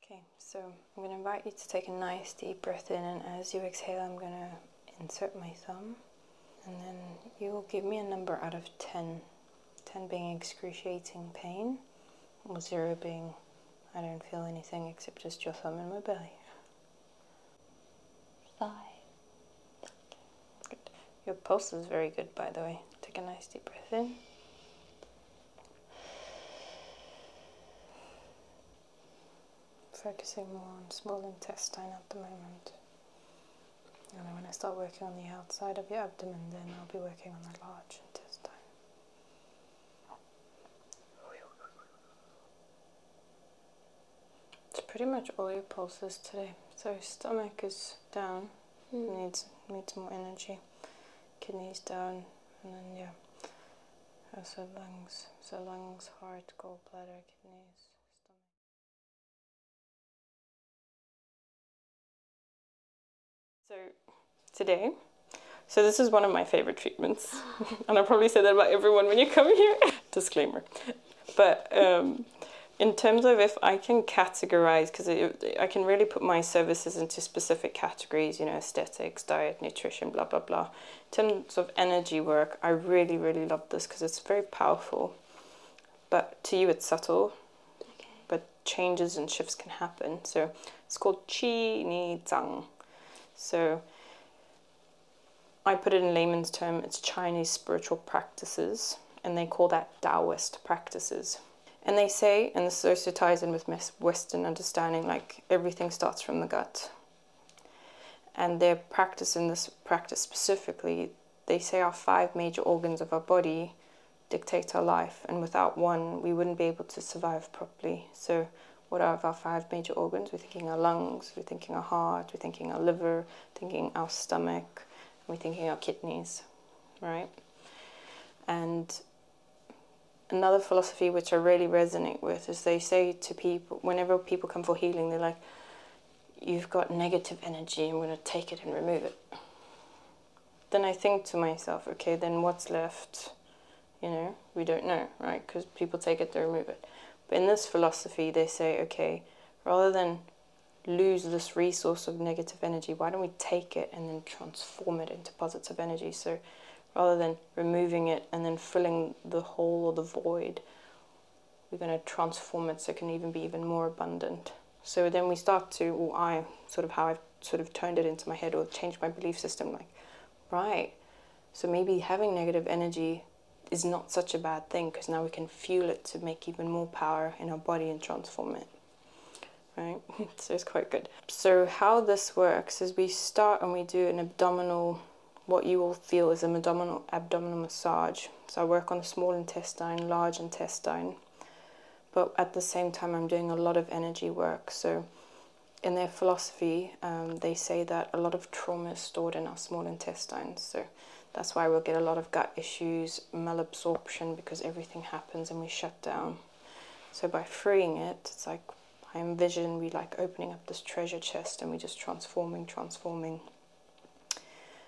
Okay, so I'm going to invite you to take a nice deep breath in, and as you exhale, I'm going to insert my thumb, and then you will give me a number out of 10. 10 being excruciating pain, or 0 being I don't feel anything except just your thumb in my belly. 5. Good. Your pulse is very good, by the way. Take a nice deep breath in. Focusing more on small intestine at the moment. And then when I start working on the outside of your abdomen, then I'll be working on the large intestine. It's pretty much all your pulses today. So stomach is down, needs more energy. Kidneys down, and then yeah. Also lungs. So lungs, heart, gallbladder, kidneys. So today, this is one of my favorite treatments, and I probably say that about everyone when you come here. Disclaimer. But in terms of if I can categorize, because I can really put my services into specific categories, you know, aesthetics, diet, nutrition, blah, blah, blah. In terms of energy work, I really, really love this because it's very powerful. But to you, it's subtle. Okay. But changes and shifts can happen. So it's called tsang. So I put it in layman's term, it's Chinese spiritual practices, and they call that Taoist practices. And they say, and this also ties in with Western understanding, like everything starts from the gut. And their practice in this practice specifically, they say our 5 major organs of our body dictate our life, and without one, we wouldn't be able to survive properly. So what are our 5 major organs? We're thinking our lungs, we're thinking our heart, we're thinking our liver, thinking our stomach, and we're thinking our kidneys, right? And another philosophy which I really resonate with is they say to people, whenever people come for healing, they're like, you've got negative energy, I'm going to take it and remove it. Then I think to myself, okay, then what's left? You know, we don't know, right? Because people take it, they remove it. But in this philosophy, they say, okay, rather than lose this resource of negative energy, why don't we take it and then transform it into positive energy? So rather than removing it and then filling the hole or the void, we're going to transform it so it can even be even more abundant. So then we start to, or I, sort of how I've sort of turned it into my head or changed my belief system, like, right, so maybe having negative energy is not such a bad thing, because now we can fuel it to make even more power in our body and transform it, right? So it's quite good. So how this works is we start and we do an abdominal, what you will feel is an abdominal massage. So I work on the small intestine, large intestine, but at the same time I'm doing a lot of energy work. So in their philosophy, they say that a lot of trauma is stored in our small intestines. So that's why we'll get a lot of gut issues, malabsorption, because everything happens and we shut down. So by freeing it, it's like I envision we like opening up this treasure chest and we just transforming.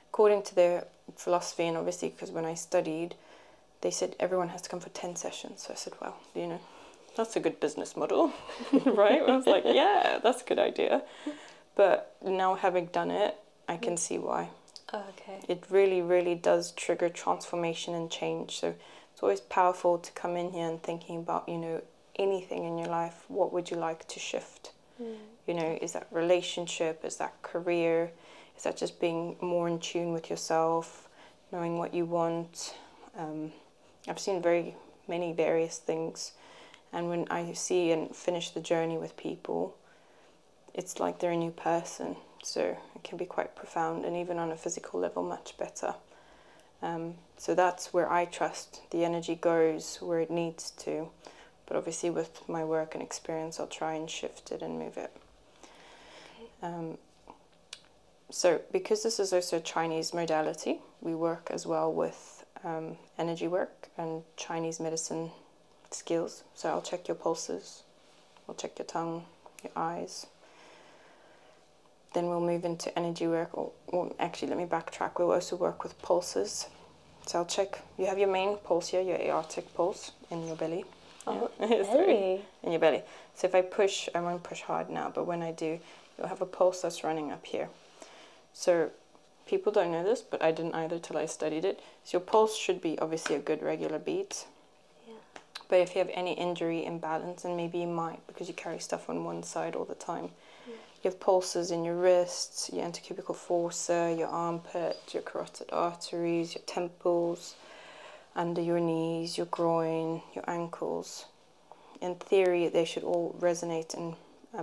According to their philosophy, and obviously because when I studied, they said everyone has to come for 10 sessions. So I said, well, you know, that's a good business model, right? I was like, yeah, that's a good idea. But now having done it, I can see why. Okay. It really, really does trigger transformation and change. So it's always powerful to come in here and thinking about, you know, anything in your life, what would you like to shift? You know, is that relationship? Is that career? Is that just being more in tune with yourself, knowing what you want? I've seen very many various things. And when I see and finish the journey with people, it's like they're a new person. So it can be quite profound, and even on a physical level, much better. So that's where I trust the energy goes where it needs to. But obviously with my work and experience, I'll try and shift it and move it. So because this is also a Chinese modality, we work as well with energy work and Chinese medicine skills. So I'll check your pulses, I'll check your tongue, your eyes. Then we'll move into energy work, or actually let me backtrack, we'll also work with pulses. So I'll check, you have your main pulse here, your aortic pulse in your belly. Oh, Sorry. In your belly. So if I push, I won't push hard now, but when I do, you'll have a pulse that's running up here. So people don't know this, but I didn't either till I studied it. So your pulse should be obviously a good regular beat. Yeah. But if you have any injury, imbalance, and maybe you might because you carry stuff on one side all the time, you have pulses in your wrists, your antecubical fossa, your armpit, your carotid arteries, your temples, under your knees, your groin, your ankles. In theory, they should all resonate and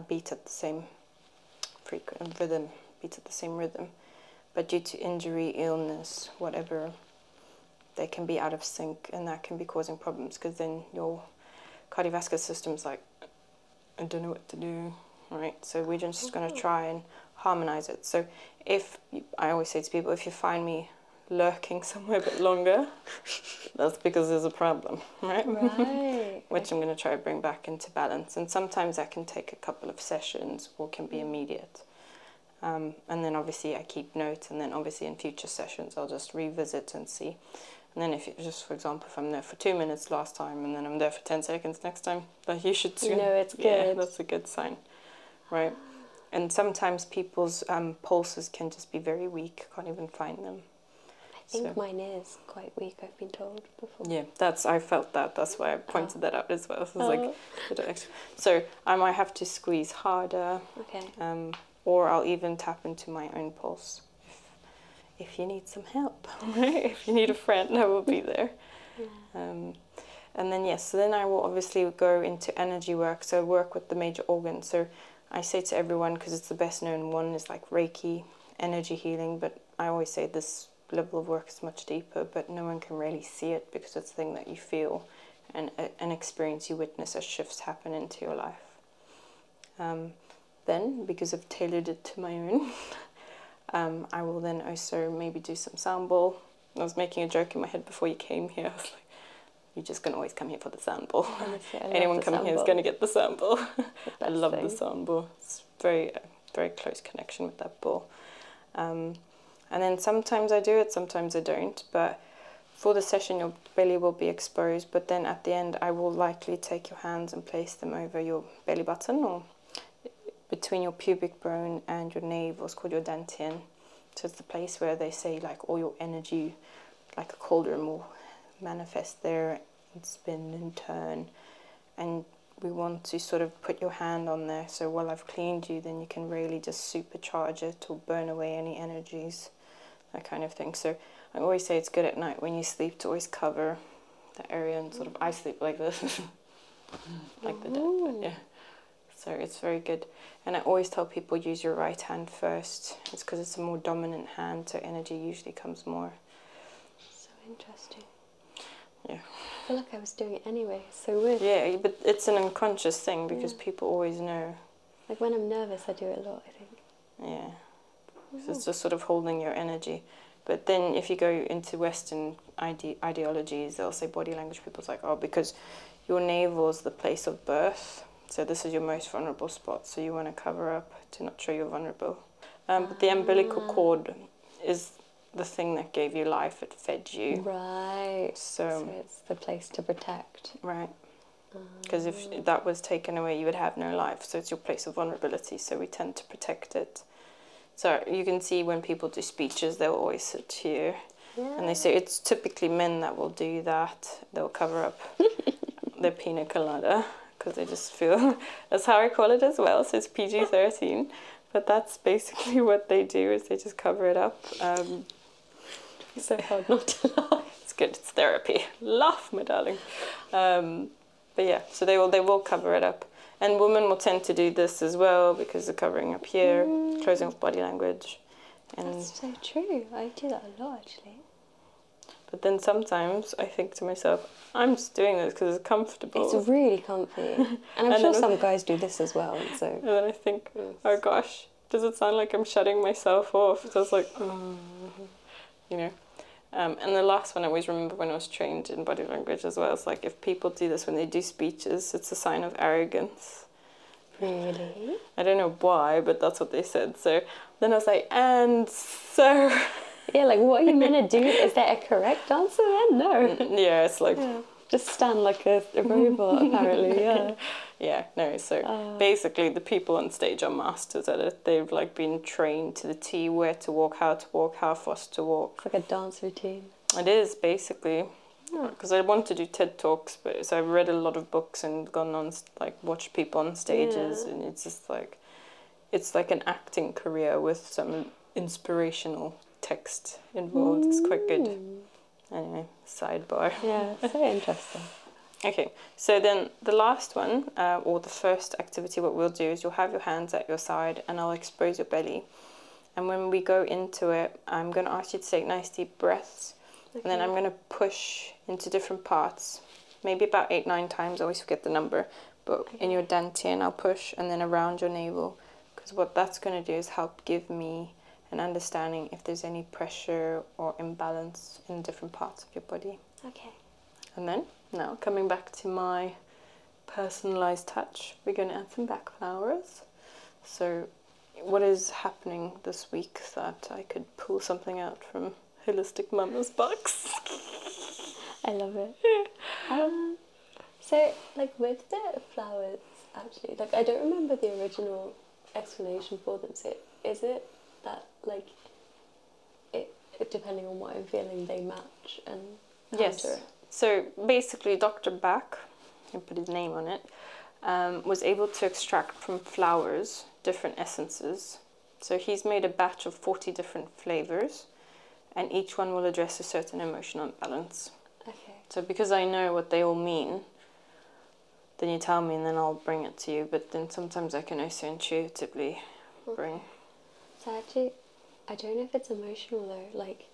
beat at the same rhythm, beat at the same rhythm. But due to injury, illness, whatever, they can be out of sync, and that can be causing problems because then your cardiovascular system's like, I don't know what to do. Right, so we're just going to try and harmonize it. So I always say to people, if you find me lurking somewhere a bit longer, that's because there's a problem, right? Right. Which I'm going to try to bring back into balance. And sometimes that can take a couple of sessions or can be immediate. And then obviously I keep notes, and then obviously in future sessions I'll just revisit and see. And then if for example, if I'm there for 2 minutes last time and then I'm there for 10 seconds next time, that you should You know it's good. Yeah, that's a good sign. Right, and sometimes people's pulses can just be very weak. Can't even find them. I think mine is quite weak. I've been told before. Yeah, I felt that. That's why I pointed that out as well. So I might have to squeeze harder. Okay. Or I'll even tap into my own pulse if you need some help. Right? If you need a friend, I will be there. Yeah. And then yes, so then I will obviously go into energy work. So work with the major organs. So I say to everyone, because it's the best known one, is like Reiki, energy healing, but I always say this level of work is much deeper, but no one can really see it because it's a thing that you feel and an experience you witness as shifts happen into your life. Then, because I've tailored it to my own, I will then also maybe do some sound bowl. I was making a joke in my head before you came here. I was like, you're just going to always come here for the sound bowl. Anyone coming here is going to get the sound bowl. I love the sound bowl. It's very close connection with that bowl. And then sometimes I do it, sometimes I don't. But for the session, your belly will be exposed. But then at the end, I will likely take your hands and place them over your belly button or between your pubic bone and your navel. It's called your dantian. So it's the place where they say like all your energy, like a cauldron, will manifest there and spin and turn. And we want to sort of put your hand on there, so while I've cleaned you, then you can really just supercharge it or burn away any energies, that kind of thing. So I always say it's good at night when you sleep to always cover the area, and sort of I sleep like this like the dead, but yeah, so it's very good. And I always tell people use your right hand first. It's because it's a more dominant hand, so energy usually comes more. So interesting. Yeah. I feel like I was doing it anyway. It's so weird. Yeah, but it's an unconscious thing because people always know. Like when I'm nervous, I do it a lot, I think. Yeah. So it's just sort of holding your energy. But then if you go into Western ideologies, they'll say body language. People's like, oh, because your navel is the place of birth. So this is your most vulnerable spot. So you want to cover up to not show you're vulnerable. But the umbilical cord is the thing that gave you life. It fed you. Right. So it's the place to protect. Right. Because if that was taken away, you would have no life. So it's your place of vulnerability. So we tend to protect it. So you can see when people do speeches, they'll always sit here. Yeah. And they say it's typically men that will do that. They'll cover up their pina colada because they just feel, that's how I call it as well. So it's PG-13. But that's basically what they do, is they just cover it up. It's so hard not to laugh. It's good, it's therapy. Laugh, my darling. But yeah, so they will cover it up. And women will tend to do this as well because they're covering up here, closing off body language. And that's so true. I do that a lot, actually. But then sometimes I think to myself, I'm just doing this because it's comfortable. It's really comfy. And I'm sure some guys do this as well. So. And then I think, oh gosh, does it sound like I'm shutting myself off? So I was like, you know. And the last one I always remember when I was trained in body language as well, it's like if people do this when they do speeches, it's a sign of arrogance. Really? I don't know why, but that's what they said. So then I was like, and so... Yeah, like what are you meant to do? Is there a correct answer then? No. Yeah, it's like, Just stand like a robot, apparently, yeah. Yeah, no, so basically the people on stage are masters at it. They've like been trained to the T, where to walk, how fast to walk. It's like a dance routine. It is, basically. Because I want to do TED Talks, but so I've read a lot of books and gone on, like, watched people on stages, and it's just like, it's like an acting career with some inspirational text involved. It's quite good. Anyway, sidebar. Yeah, so interesting. Okay, so then the last one, or the first activity, what we'll do is you'll have your hands at your side and I'll expose your belly. And when we go into it, I'm going to ask you to take nice deep breaths. Okay. And then I'm going to push into different parts, maybe about 8-9 times. I always forget the number. But in your dantian, I'll push, and then around your navel. Because what that's going to do is help give me an understanding if there's any pressure or imbalance in different parts of your body. Okay. And then, now coming back to my personalized touch, we're going to add some back flowers. So what is happening this week that I could pull something out from Holistic Mama's box? I love it. So, like, with the flowers, actually, like, I don't remember the original explanation for them. So is it that, like, it depending on what I'm feeling, they match and counter? Yes. So basically, Dr. Bach, I put his name on it, was able to extract from flowers different essences. So he's made a batch of 40 different flavors, and each one will address a certain emotional imbalance. Okay. So because I know what they all mean, then you tell me and then I'll bring it to you. But then sometimes I can also intuitively bring. So actually, I don't know if it's emotional though. Like,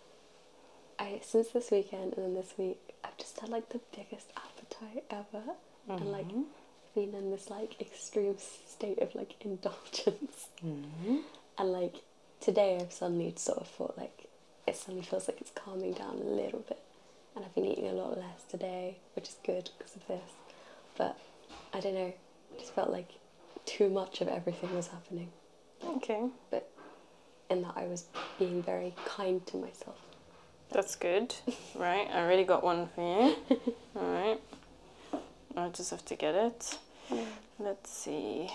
since this weekend and then this week, I've just had like the biggest appetite ever, and like been in this like extreme state of like indulgence. And like today, I've suddenly sort of thought like it suddenly feels like it's calming down a little bit, and I've been eating a lot less today, which is good because of this. But I don't know, I just felt like too much of everything was happening. Okay. But in that I was being very kind to myself. That's good. Right, I already got one for you. Alright. I just have to get it. Let's see.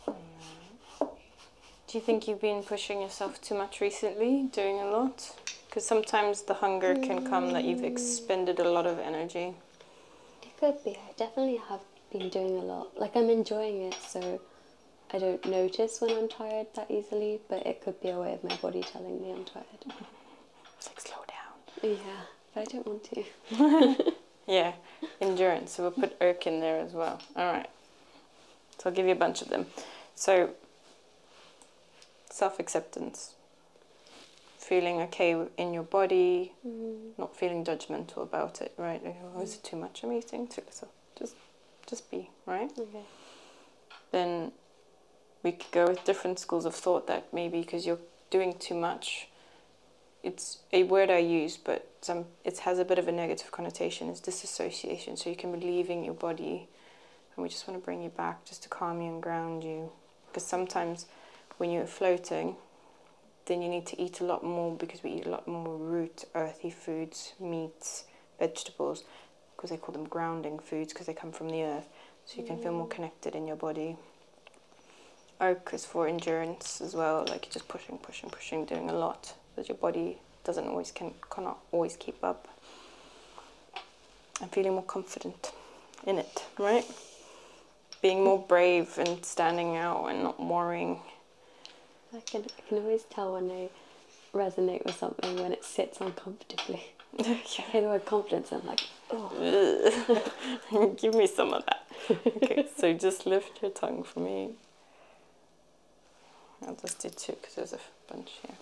Do you think you've been pushing yourself too much recently, doing a lot? Because sometimes the hunger can come that you've expended a lot of energy. It could be. I definitely have been doing a lot. Like, I'm enjoying it, so I don't notice when I'm tired that easily, but it could be a way of my body telling me I'm tired. It's like, slow down. Yeah, but I don't want to. Yeah, endurance. So we'll put Irk in there as well. Alright. So I'll give you a bunch of them. So, self-acceptance. Feeling okay in your body, not feeling judgmental about it, right? Oh, is it too much I'm eating? Too little. Just be, right? Okay. Then we could go with different schools of thought that maybe because you're doing too much, it's a word I use, but it has a bit of a negative connotation, is disassociation. So you can be leaving your body, and we just want to bring you back just to calm you and ground you. Because sometimes when you're floating, then you need to eat a lot more, because we eat a lot more root, earthy foods, meats, vegetables, because they call them grounding foods because they come from the earth. So you can feel more connected in your body. Oak is for endurance as well, like you're just pushing, doing a lot, but your body cannot always keep up. And feeling more confident in it, right? Being more brave and standing out and not worrying. I can always tell when I resonate with something when it sits uncomfortably. I hear the word confidence and I'm like, oh. Give me some of that. Okay, so just lift your tongue for me. I'll just do 2 because there's a bunch here.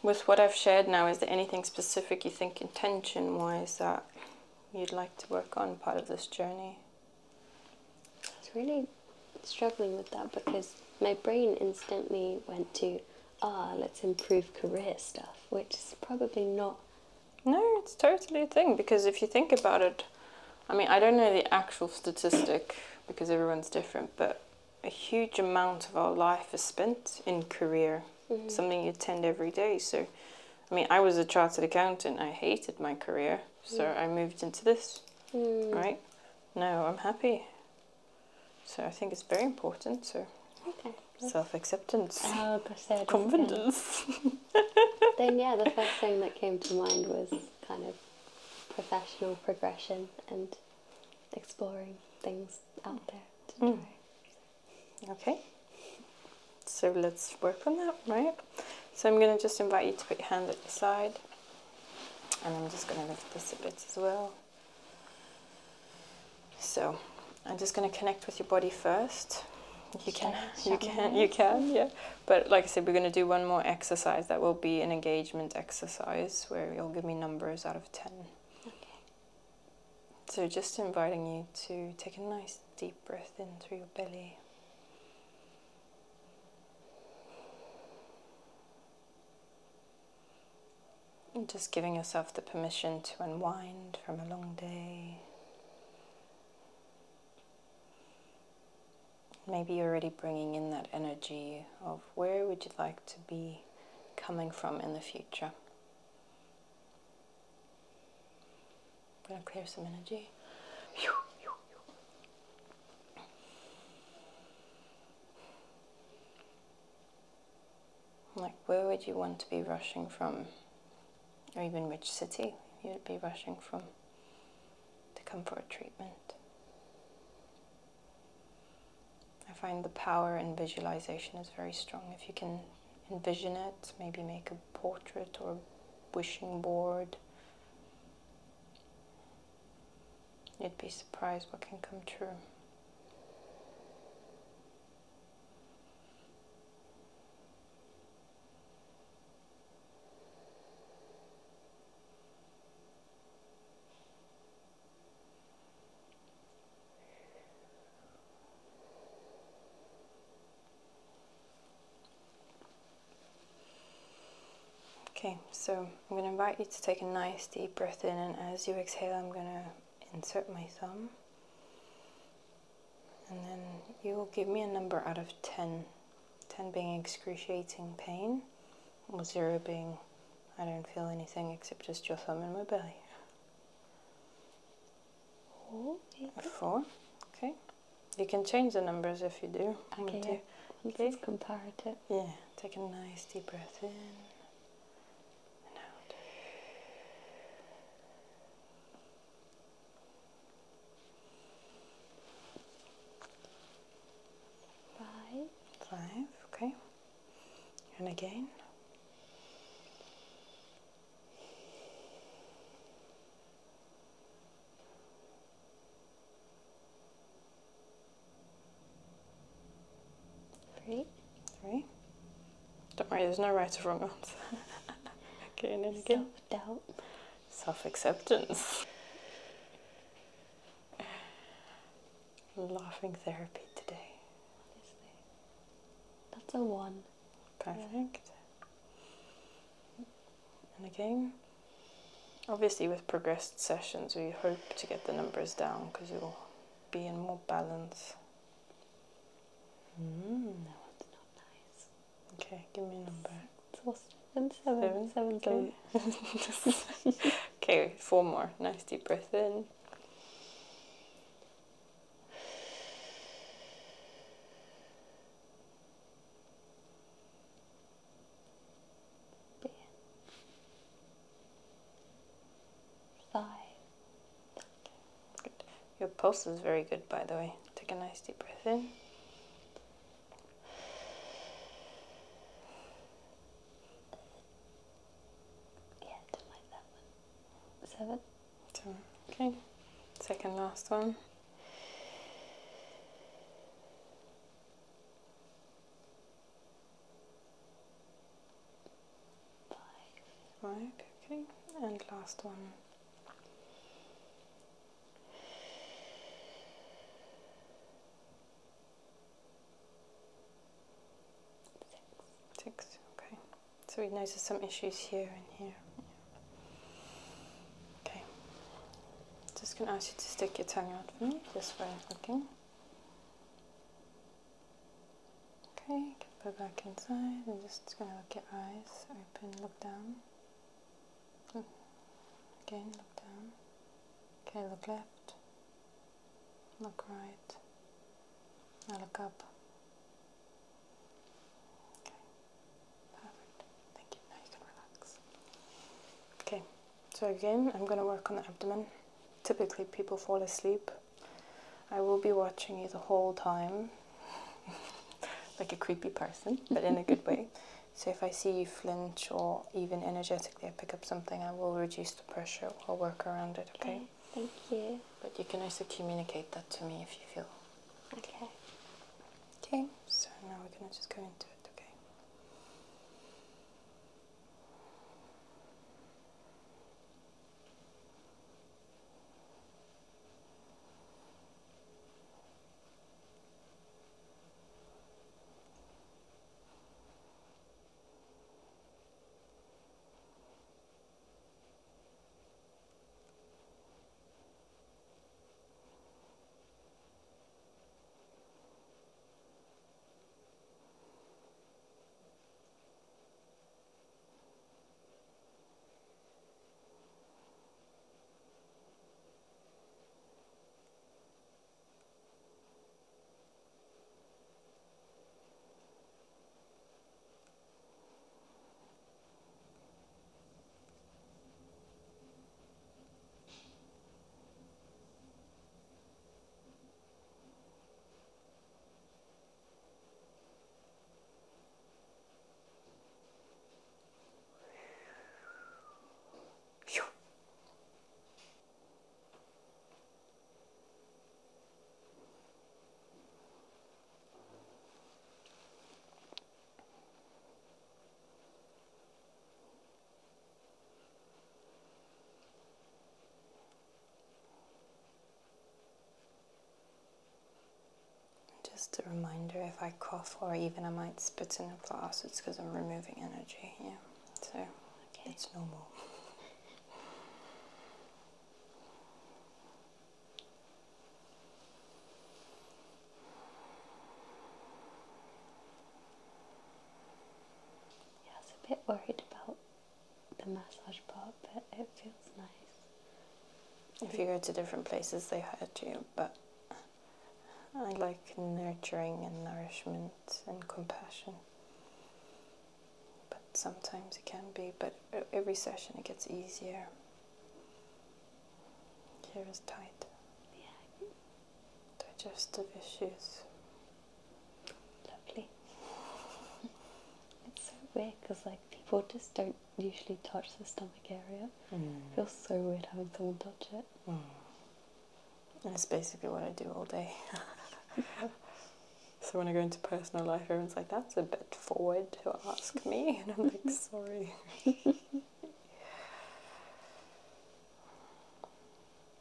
With what I've shared now, is there anything specific you think intention-wise that you'd like to work on part of this journey? I was really struggling with that because my brain instantly went to, let's improve career stuff, which is probably not. No, it's totally a thing, because if you think about it, I mean, I don't know the actual statistic because everyone's different, but a huge amount of our life is spent in career, something you attend every day. So, I mean, I was a chartered accountant. I hated my career, so I moved into this, right? No, I'm happy. So I think it's very important. So, Okay. self-acceptance, Oh, confidence. Then yeah, the first thing that came to mind was kind of professional progression and exploring things out there to try. Okay. So let's work on that, right? So I'm going to just invite you to put your hand at your side, and I'm just going to lift this a bit as well. So I'm just going to connect with your body first. You can, yeah. But like I said, we're going to do one more exercise that will be an engagement exercise where you'll give me numbers out of 10. Okay. So just inviting you to take a nice deep breath in through your belly. And just giving yourself the permission to unwind from a long day. Maybe you're already bringing in that energy of where would you like to be coming from in the future. I'm going to clear some energy. Like, where would you want to be rushing from? Or even which city you'd be rushing from to come for a treatment. I find the power in visualization is very strong. If you can envision it, maybe make a portrait or a wishing board, you'd be surprised what can come true. Okay, so I'm going to invite you to take a nice deep breath in, and as you exhale, I'm going to insert my thumb. And then you will give me a number out of 10. 10 being excruciating pain, or 0 being I don't feel anything except just your thumb in my belly. 4, okay. You can change the numbers if you do. Okay, yeah. This is comparative. Yeah, take a nice deep breath in. Five, okay. And again. 3. Don't worry, there's no right or wrong answer. Okay, and then again. Self-doubt. Self-acceptance. Laughing therapy today. Honestly. That's a 1. Perfect. And again, obviously with progressed sessions we hope to get the numbers down because you'll be in more balance. That one's not nice. Okay, give me a number. So 7. Okay, 4 more. Nice deep breath in. Good. Your pulse is very good, by the way. Take a nice deep breath in. Yeah, don't like that one. 7. Okay. Second last one. 5. Okay. And last one. 6. Okay. So we notice some issues here and here. Okay. Just can ask you to stick your tongue out for me, this way looking. Okay, you can put it back inside. I'm just going to look your eyes open, look down. Again, look down. Okay, look left. Look right. Now look up. Okay, perfect. Thank you. Now you can relax. Okay, so again, I'm going to work on the abdomen. Typically, people fall asleep. I will be watching you the whole time, like a creepy person, but in a good way. So if I see you flinch or even energetically I pick up something, I will reduce the pressure or work around it, okay? Thank you. But you can also communicate that to me if you feel. Okay. Okay, so now we're going to just go into it, okay? Just a reminder, if I cough or even I might spit in a glass, it's because I'm removing energy, yeah. So, it's normal. Yeah, I was a bit worried about the massage part, but it feels nice. If you go to different places, they hurt you, but I like nurturing and nourishment and compassion. But sometimes it can be, but every session it gets easier. Here is tight. Yeah. Digestive issues. Lovely. It's so weird because like people just don't usually touch the stomach area. It feels so weird having someone touch it. And it's basically what I do all day. So when I go into personal life, everyone's like, that's a bit forward to ask me. And I'm like, sorry.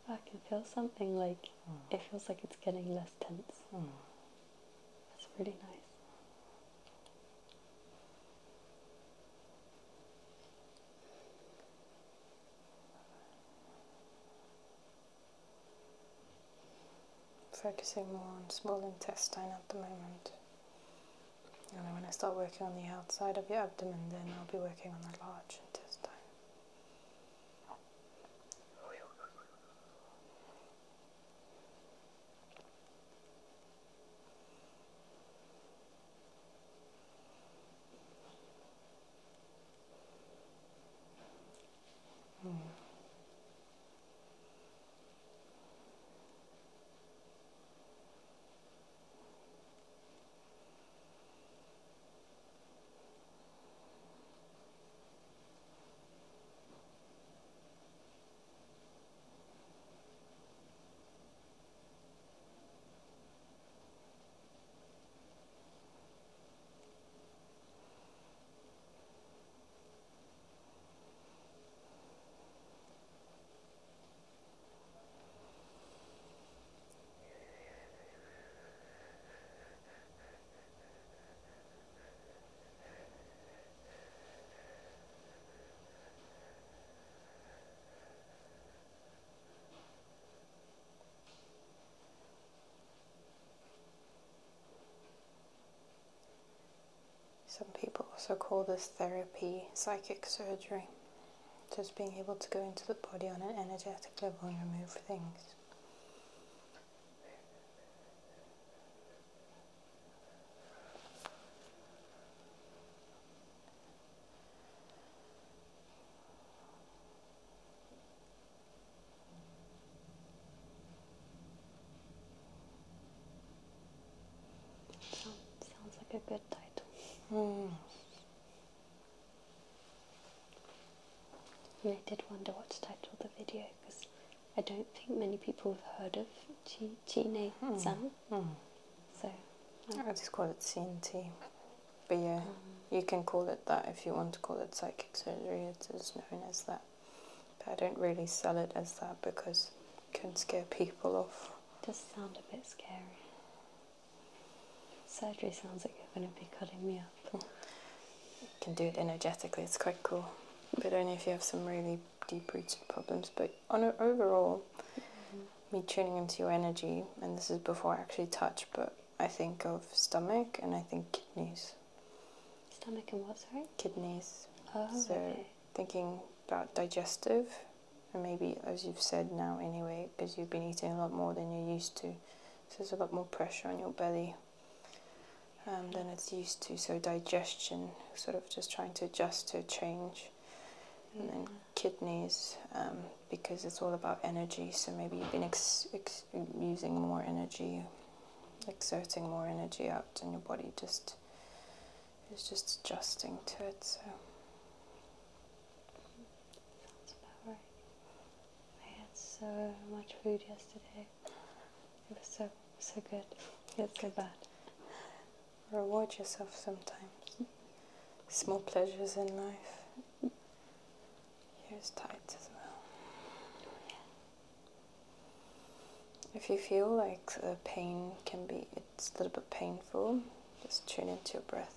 I can feel something like, it feels like it's getting less tense. That's really nice. Focusing more on small intestine at the moment. And then when I start working on the outside of your abdomen, then I'll be working on the large intestine. Some people also call this therapy psychic surgery. Just being able to go into the body on an energetic level and remove things. Sounds like a good title. I did wonder what to title the video because I don't think many people have heard of tsang. So I just call it CNT. But yeah, you can call it that if you want to call it psychic surgery. It is known as that. But I don't really sell it as that because it can scare people off. it does sound a bit scary. Surgery sounds like you're going to be cutting me up. You can do it energetically, it's quite cool. But only if you have some really deep-rooted problems. But overall, me tuning into your energy, and this is before I actually touch, but I think of stomach and I think kidneys. Stomach and what, sorry? Kidneys. Oh, so okay. thinking about digestive, and maybe as you've said now anyway, because you've been eating a lot more than you're used to, so there's a lot more pressure on your belly than it's used to. So digestion, sort of just trying to adjust to a change. And then kidneys, because it's all about energy, so maybe you've been using more energy, exerting more energy out, and your body just is just adjusting to it. So Sounds about right. I had so much food yesterday. It was so good. It's so bad. reward yourself sometimes. Small pleasures in life. Here's tight as well. If you feel like the pain it's a little bit painful, just tune into your breath.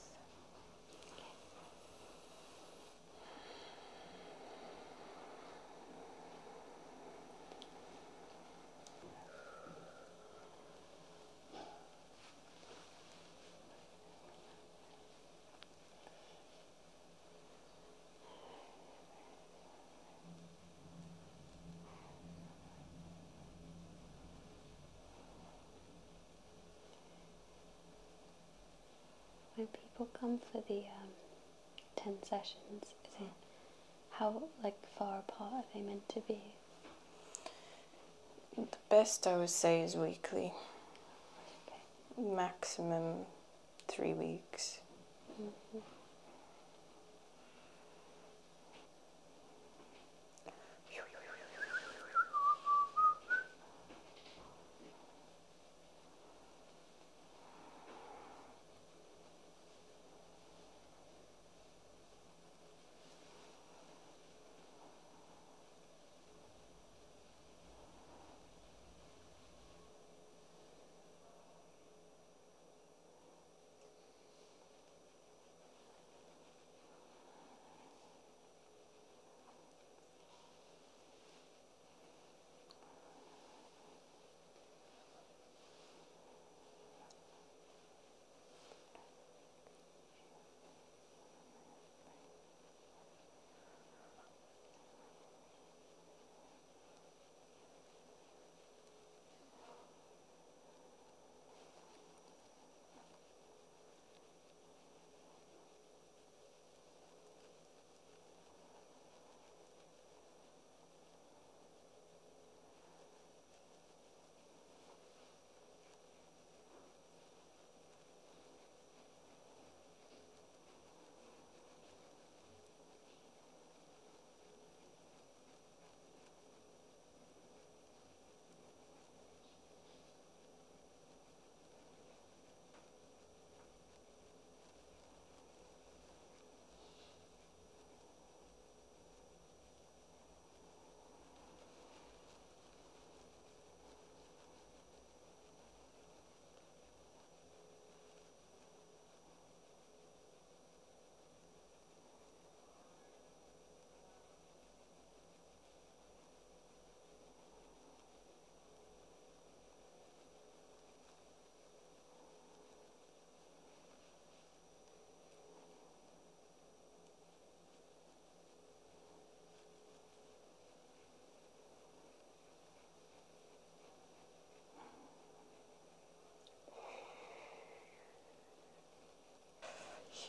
When people come for the 10 sessions, how far apart are they meant to be? The best I would say is weekly. Okay. Maximum 3 weeks.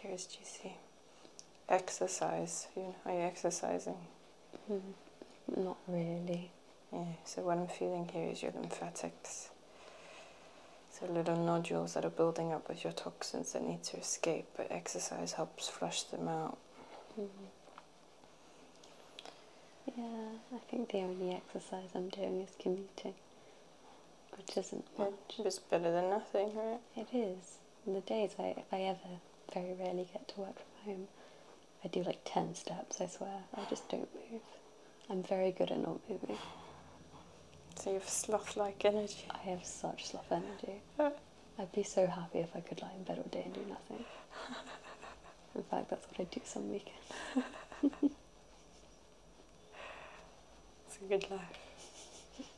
here is juicy. Exercise. Are you exercising? Not really. Yeah, so what I'm feeling here is your lymphatics. So little nodules that are building up with your toxins that need to escape, but exercise helps flush them out. Yeah, I think the only exercise I'm doing is commuting, which isn't much. It's better than nothing, right? It is. On the days if I ever very rarely get to work from home, I do like 10 steps, I swear. I just don't move. I'm very good at not moving. So you have sloth-like energy. I have such sloth energy. I'd be so happy if I could lie in bed all day and do nothing. In fact, that's what I do some weekends. It's a good life.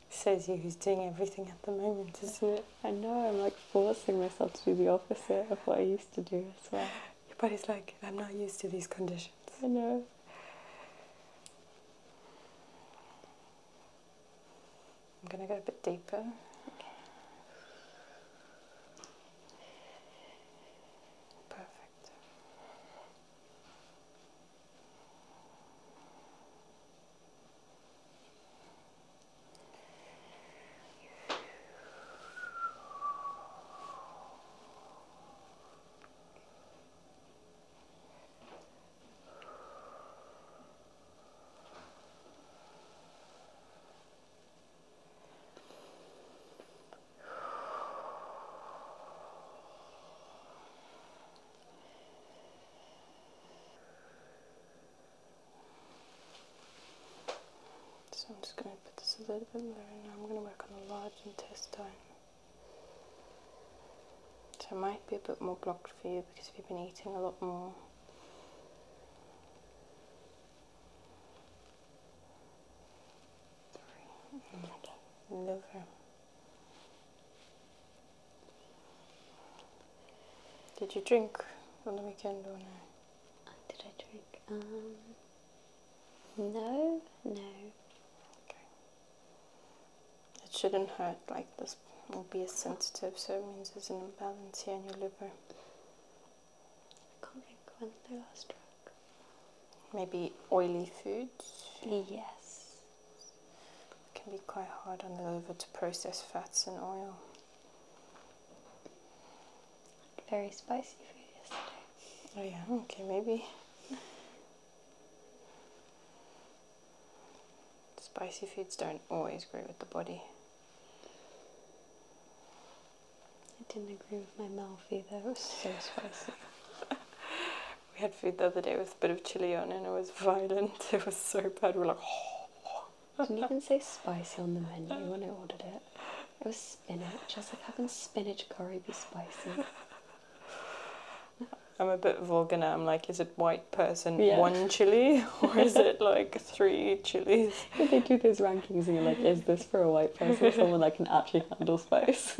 Says you who's doing everything at the moment, isn't it? I know, I'm like forcing myself to do the opposite of what I used to do, I swear. Your body's like, I'm not used to these conditions. I know. I'm going to go a bit deeper. Perfect. So I'm just going to put this a little bit lower now. I'm going to work on the large intestine. So it might be a bit more blocked for you because you've been eating a lot more. Liver. Did you drink on the weekend or no? Did I drink? No. Okay. It shouldn't hurt like this. Will be as sensitive, so it means there's an imbalance here in your liver. I can't think when I last drank. Maybe oily foods. Yes. It can be quite hard on the liver to process fats and oil. Very spicy food yesterday. Oh yeah, okay, maybe. Spicy foods don't always agree with the body. I didn't agree with my mouth either, it was so spicy. We had food the other day with a bit of chili on and it was violent. It was so bad. We were like, Didn't even say spicy on the menu when I ordered it. It was spinach. I was like, how can spinach curry be spicy? I'm a bit vulgar now. I'm like, is it white person Yeah. 1 chili or is it like 3 chilies? They do those rankings and you're like, is this for a white person or someone that can actually handle spice?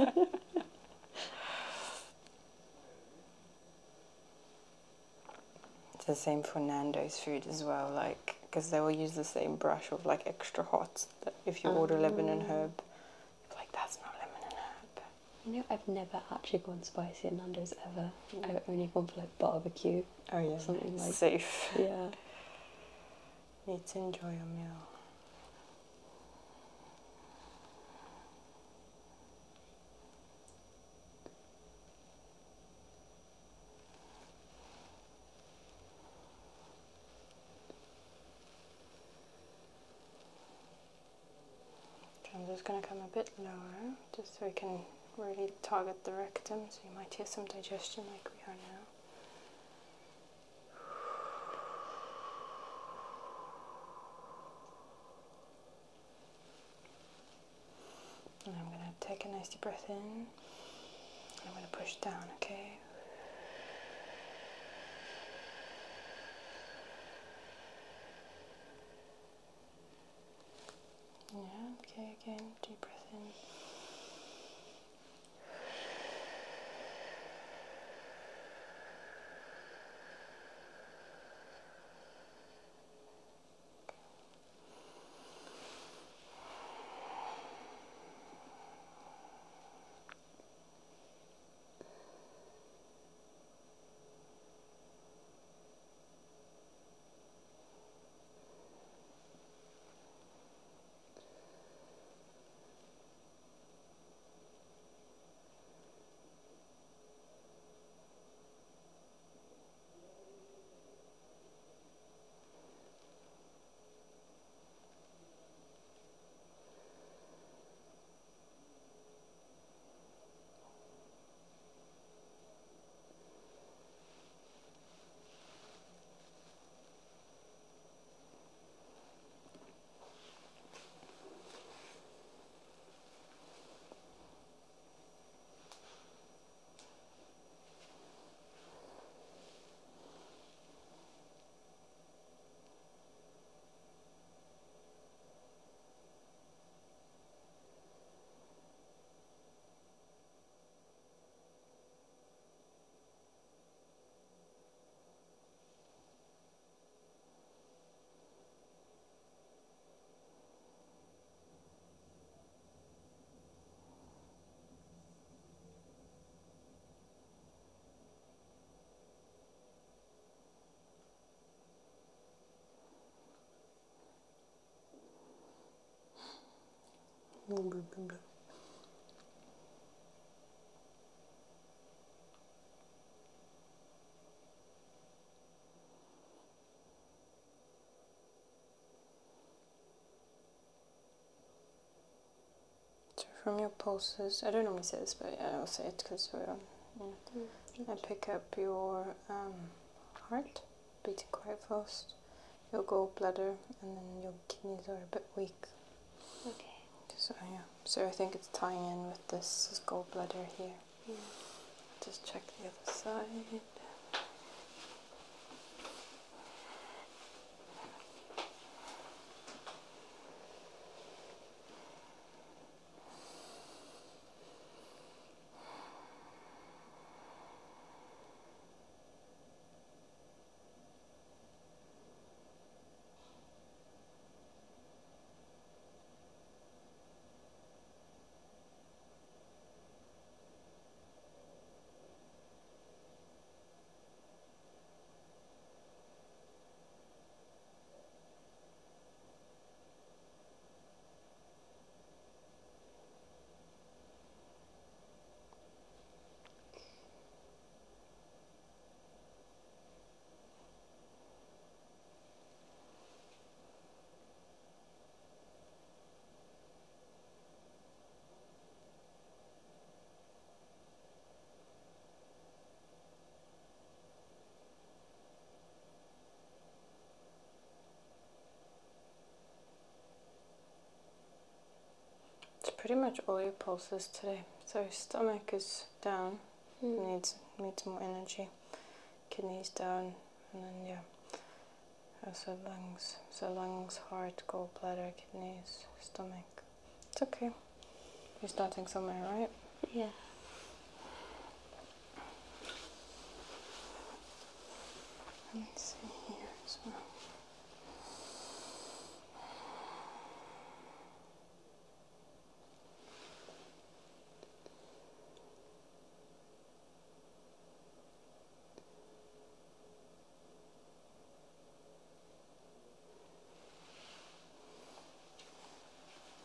It's the same for Nando's food as well, like, because they will use the same brush of like extra hot. If you order lemon and herb, it's like, that's not lemon and herb. You know, I've never actually gone spicy at Nando's ever. I've only gone for like barbecue. Oh yeah, something like safe. Yeah. Need to enjoy your meal. I'm just going to come a bit lower, just so we can really target the rectum, so you might hear some digestion like we are now. And I'm going to take a nice deep breath in. I'm going to push down, okay? Yeah, okay, again, deep breath in. So from your pulses, I don't normally say this, but I'll say it because we're on. I pick up your heart beating quite fast, your gallbladder, and then your kidneys are a bit weak. Okay. So yeah, so I think it's tying in with this gallbladder here. Yeah. Just check the other side. It's pretty much all your pulses today. So stomach is down, needs more energy. Kidneys down, and then yeah, also lungs. So lungs, heart, gallbladder, kidneys, stomach. It's okay. You're starting somewhere, right? Yeah. Let's see here as well.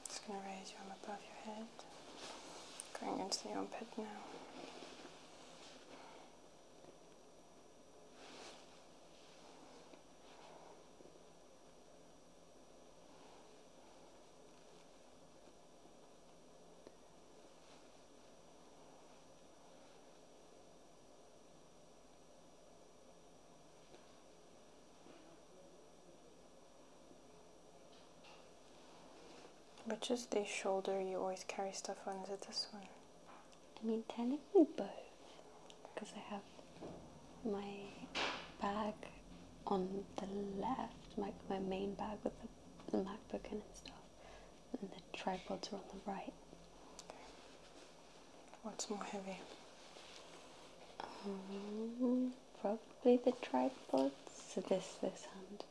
Just going to raise your arm above your head, going into the armpit now. Which is the shoulder you always carry stuff on? Is it this one? I mean, technically both, because I have my bag on the left, my main bag with the MacBook in and stuff, and the tripods are on the right. What's more heavy? Probably the tripods. So this hand.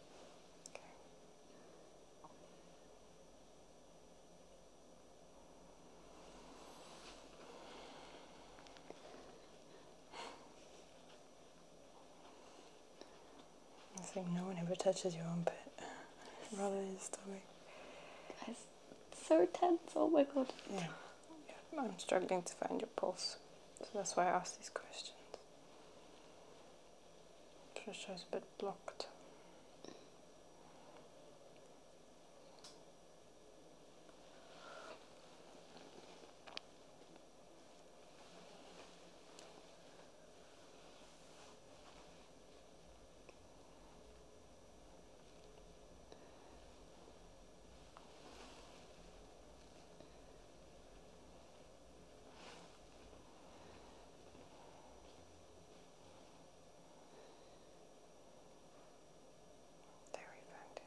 I think no one ever touches your armpit, rather than your stomach. It's so tense, oh my god. Yeah, I'm struggling to find your pulse, so that's why I asked these questions. Pressure's a bit blocked. There, we found it.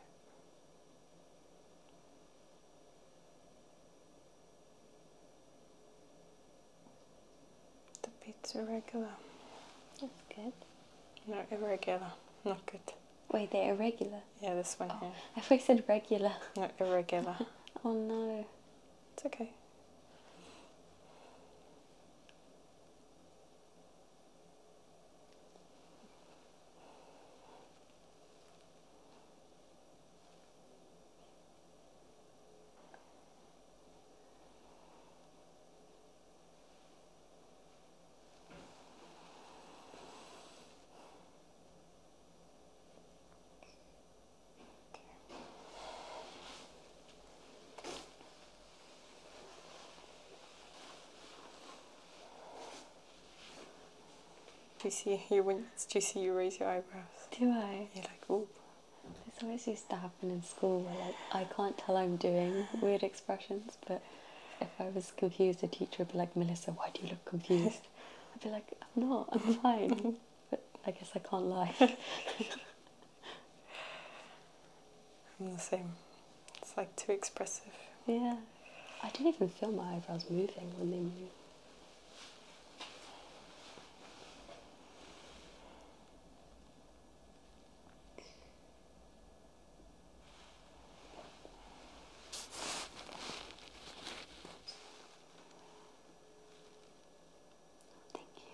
The beats are regular. That's good. No, irregular. Not good. Wait, they're irregular? Yeah, this one here. I thought you said regular. No, irregular. Oh no. It's okay. Do you see you raise your eyebrows? Do I? You're like, ooh. This always used to happen in school where like I can't tell I'm doing weird expressions, but if I was confused, the teacher would be like, Melissa, why do you look confused? I'd be like, I'm not, I'm fine. But I guess I can't lie. I'm the same. It's like too expressive. Yeah. I don't even feel my eyebrows moving when they move. Thank you.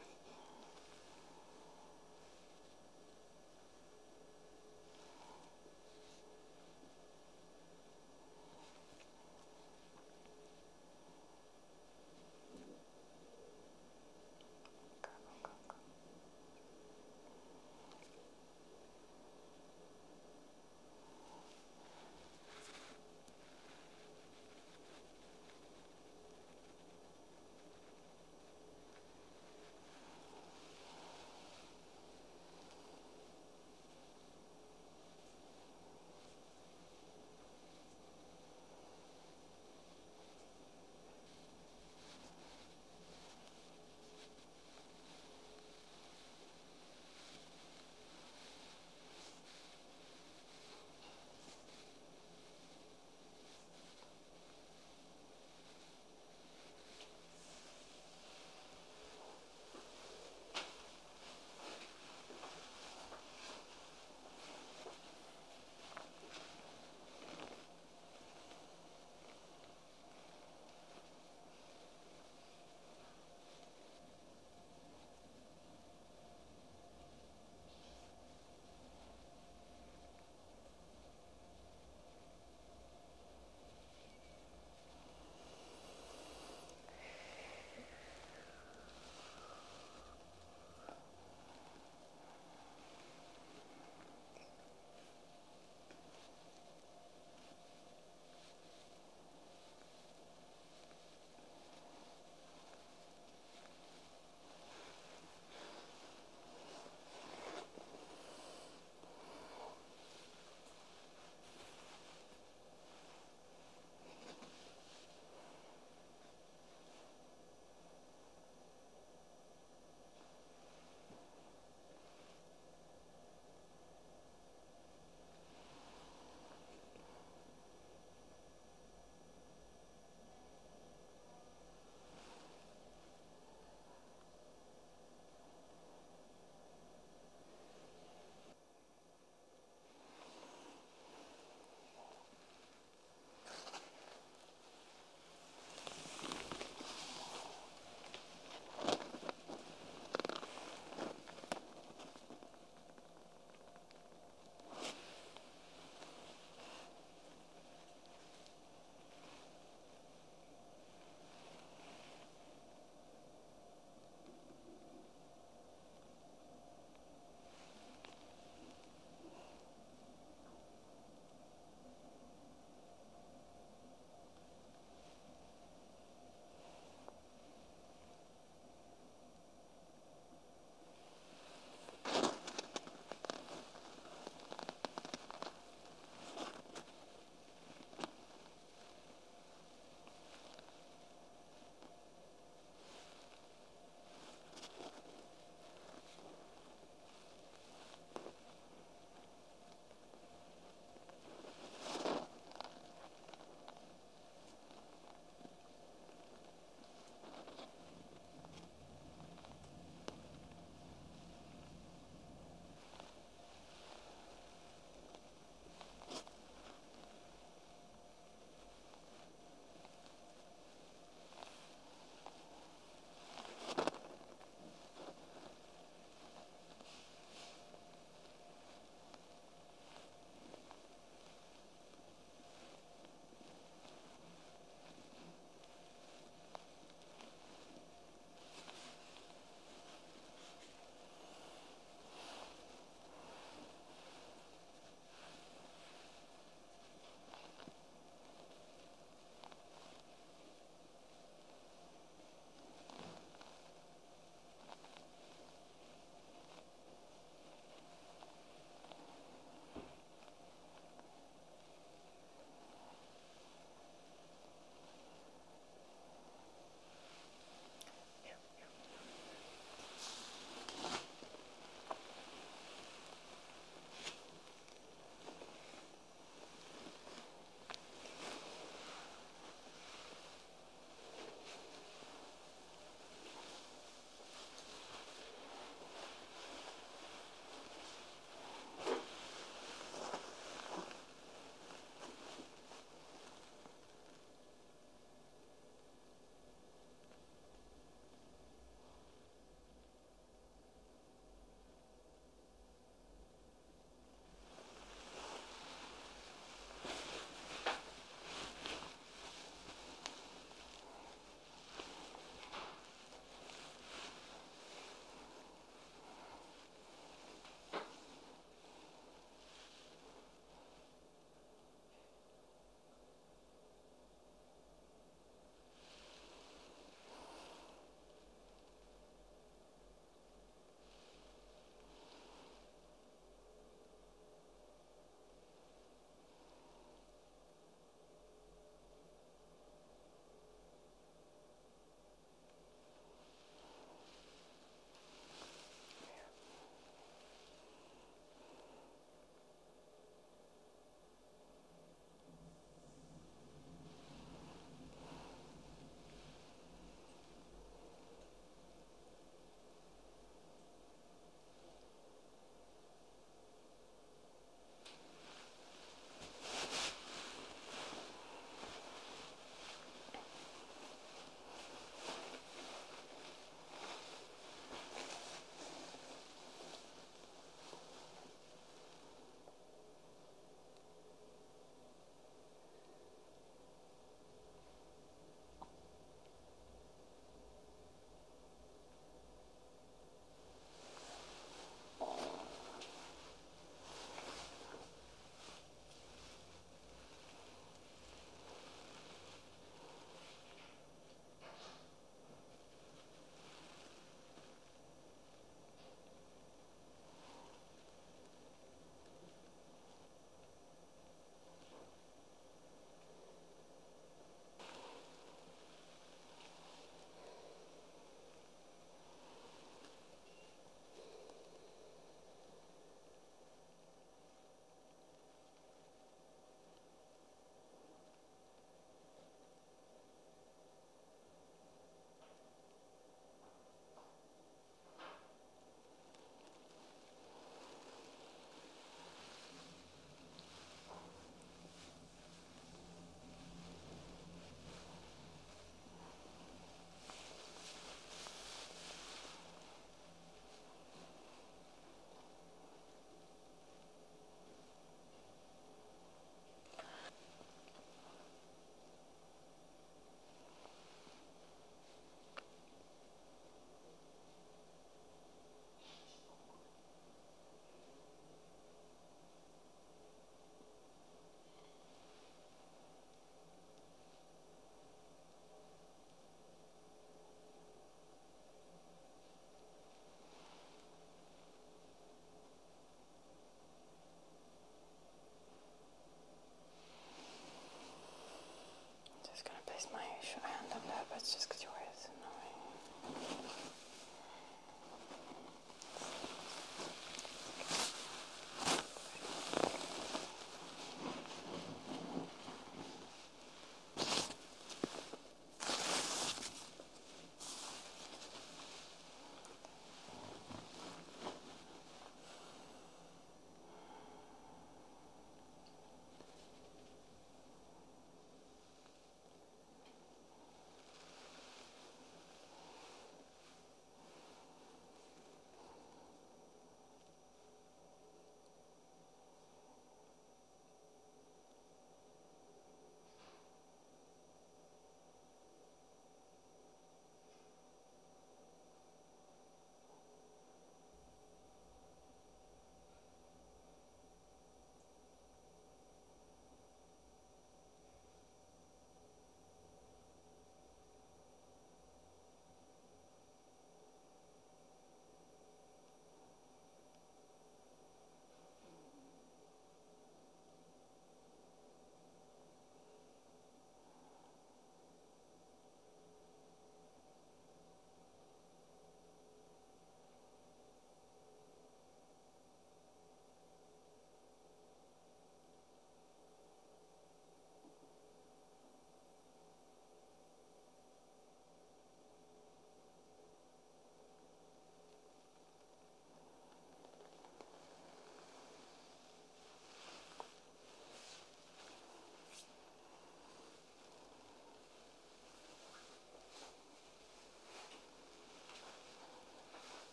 it's just because your hair is annoying.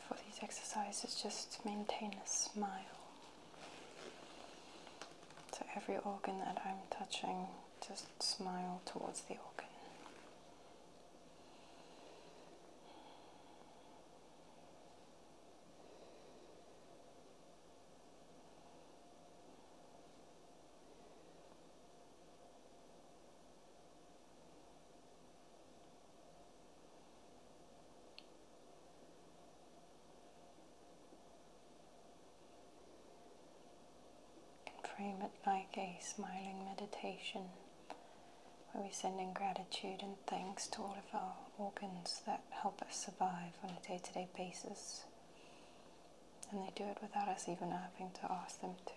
For these exercises, just maintain a smile. So every organ that I'm touching, just smile towards the organ. Frame it like a smiling meditation where we send in gratitude and thanks to all of our organs that help us survive on a day-to-day basis. And they do it without us even having to ask them to.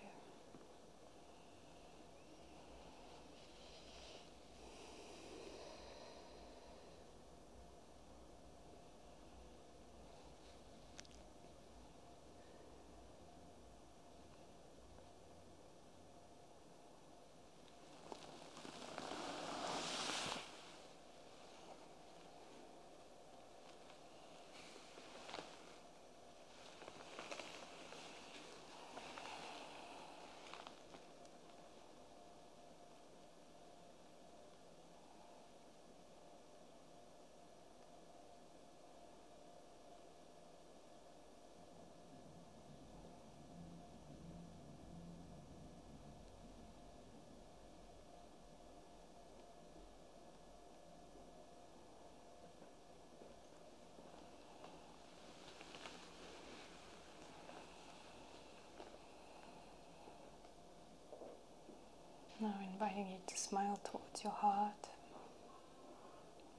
Now inviting you to smile towards your heart.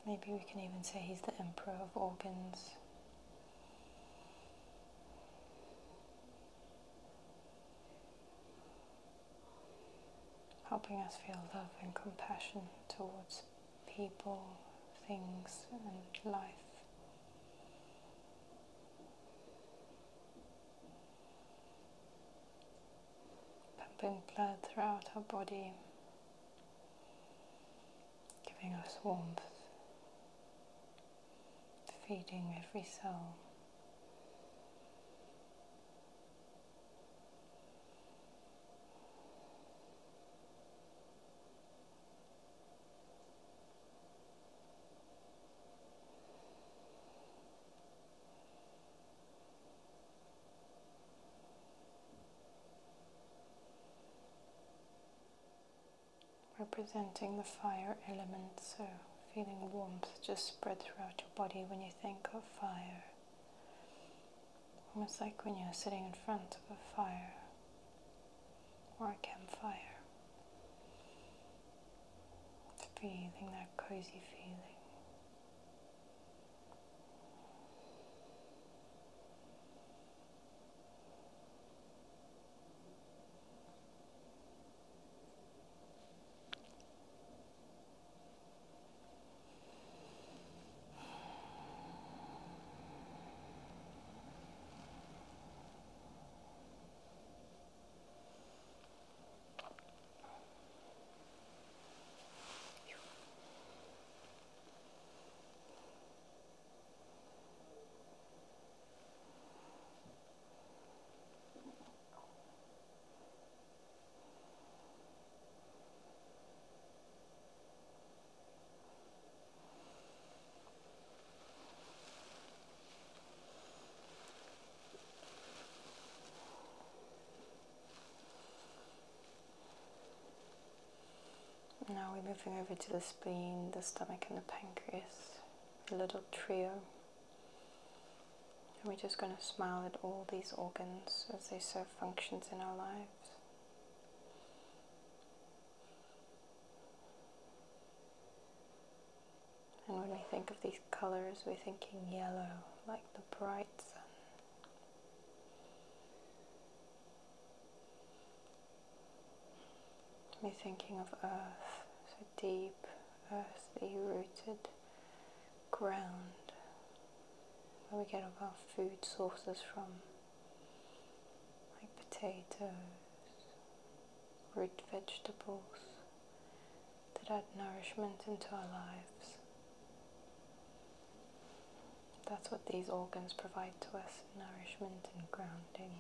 Maybe we can even say he's the emperor of organs. Helping us feel love and compassion towards people, things, and life. Pumping blood throughout our body, giving us warmth, feeding every cell. representing the fire element, so feeling warmth just spread throughout your body when you think of fire. Almost like when you're sitting in front of a fire or a campfire. Feeling that cozy feeling. Now we're moving over to the spleen, the stomach and the pancreas, a little trio. And we're just going to smile at all these organs as they serve functions in our lives. And when we think of these colors, we're thinking yellow, like the bright sun. We're thinking of earth, so deep, earthly rooted ground, where we get our food sources from, like potatoes, root vegetables that add nourishment into our lives. That's what these organs provide to us, nourishment and grounding.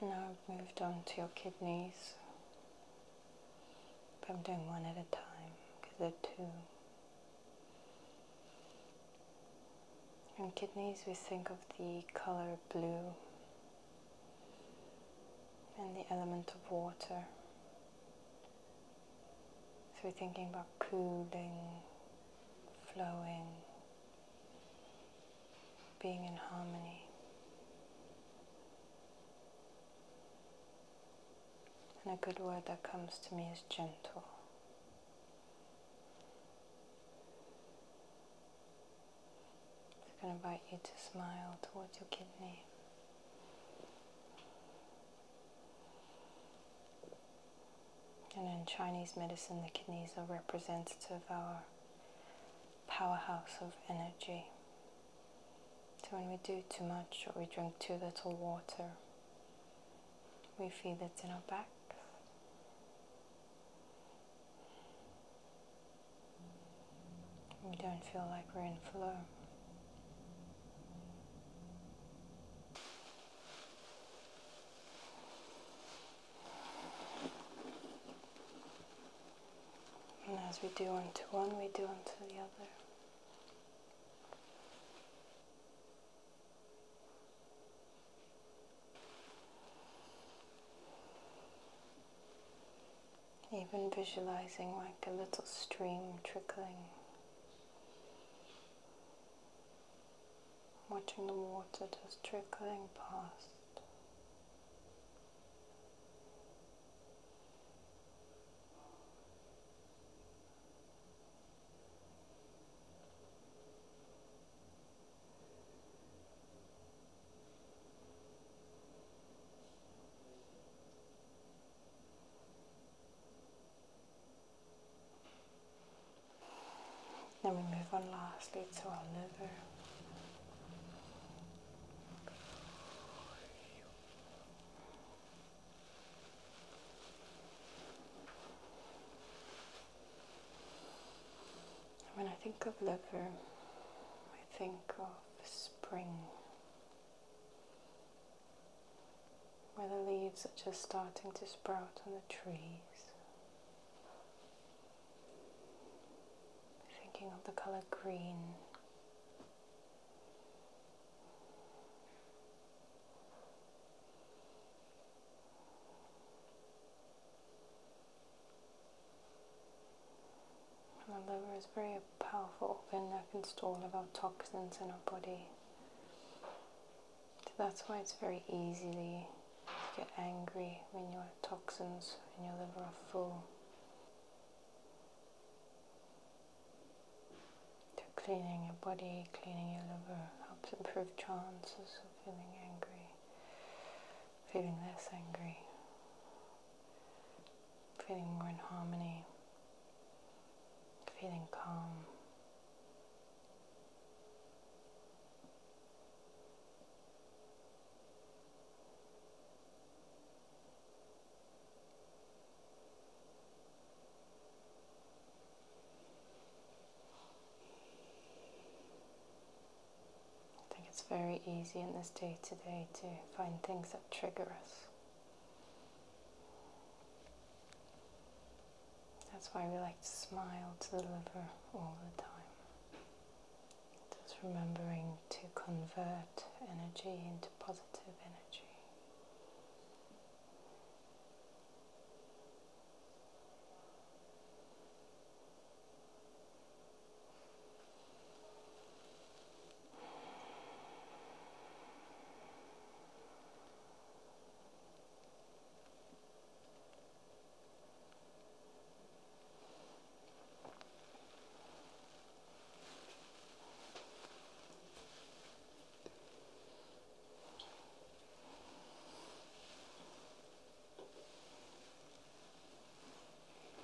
Now I've moved on to your kidneys, but I'm doing one at a time because there are two. In kidneys we think of the color blue and the element of water. So we're thinking about cooling, flowing, being in harmony. And a good word that comes to me is gentle. So I'm going to invite you to smile towards your kidney. And in Chinese medicine, the kidneys are representative of our powerhouse of energy. So when we do too much or we drink too little water, we feel it in our back. We don't feel like we're in flow. And as we do unto one, we do unto the other. Even visualizing like a little stream trickling, watching the water just trickling past. Then we move on lastly to our liver. When I think of liver, I think of spring, where the leaves are just starting to sprout on the trees. Thinking of the colour green. And the liver is a very powerful organ that can store a lot of toxins in our body. So that's why it's very easy to get angry when your toxins in your liver are full. So cleaning your body, cleaning your liver helps improve chances of feeling angry, feeling less angry, feeling more in harmony, feeling calm. I think it's very easy in this day-to-day to find things that trigger us. That's why we like to smile to the liver all the time. Just remembering to convert energy into positive energy.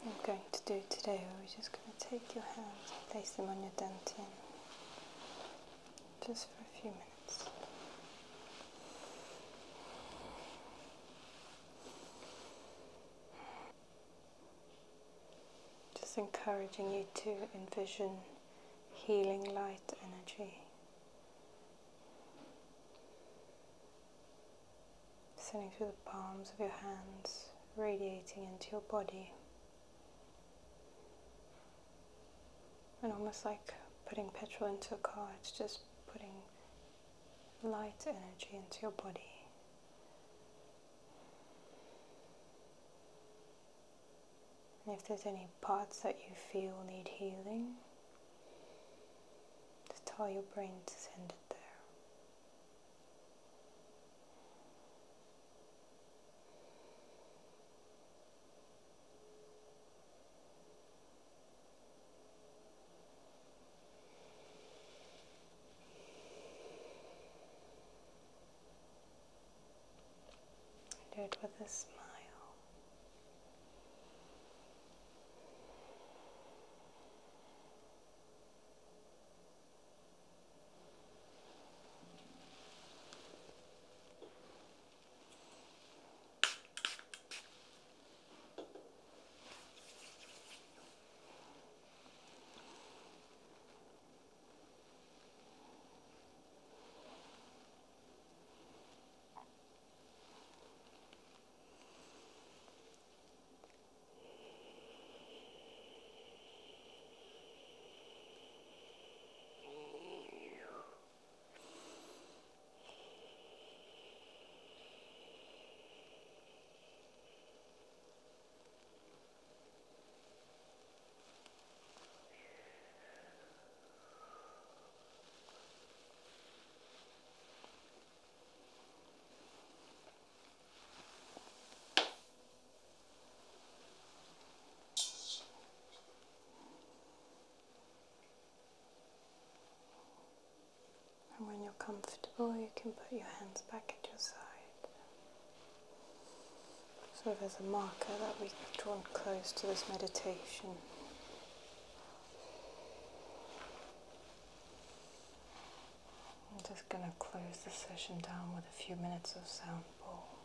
What I'm going to do today, we're just going to take your hands and place them on your dantian, just for a few minutes. Just encouraging you to envision healing light energy sending through the palms of your hands, radiating into your body. And almost like putting petrol into a car, it's just putting light energy into your body. And if there's any parts that you feel need healing, just tell your brain to send it there. Do it with a smile. comfortable, you can put your hands back at your side. Sort of as a marker that we've drawn close to this meditation. I'm just going to close the session down with a few minutes of sound bowl.